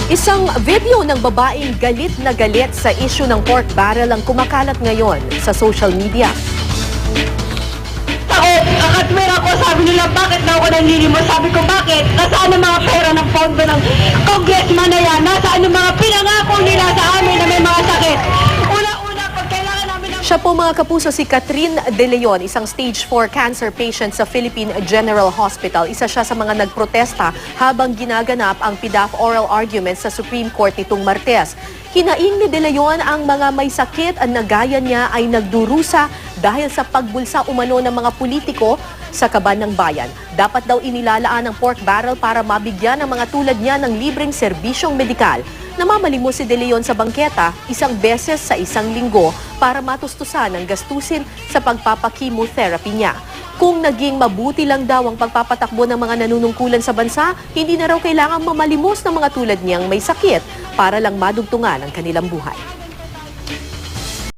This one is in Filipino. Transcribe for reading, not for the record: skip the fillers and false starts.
Isang video ng babaeng galit na galit sa issue ng pork barrel ang kumakalat ngayon sa social media. Ako, akatwera ko, sabi nila, bakit daw ako nanlilimos? Sabi ko, bakit? Nasaan ang mga pera ng pondo ng congressman na yan? Nasaan ang mga pinangako nila sa amin na may mga sakit? Una-una, pag kailangan namin ng... Siya po mga kapuso si Catherine De Leon, isang stage 4 cancer patient sa Philippine General Hospital. Isa siya sa mga nagprotesta habang ginaganap ang PDAF oral argument sa Supreme Court nitong Martes. Kinaing ni De Leon ang mga may sakit na gaya niya ay nagdurusa dahil sa pagbulsa umano ng mga politiko sa kaban ng bayan. Dapat daw inilalaan ang pork barrel para mabigyan ng mga tulad niya ng libreng serbisyong medikal. Namamalimos si De Leon sa bangketa isang beses sa isang linggo para matustusan ang gastusin sa pagpapakimotherapy niya. Kung naging mabuti lang daw ang pagpapatakbo ng mga nanunungkulan sa bansa, hindi na raw kailangang mamalimos ng mga tulad niyang may sakit para lang madugtungan ang kanilang buhay.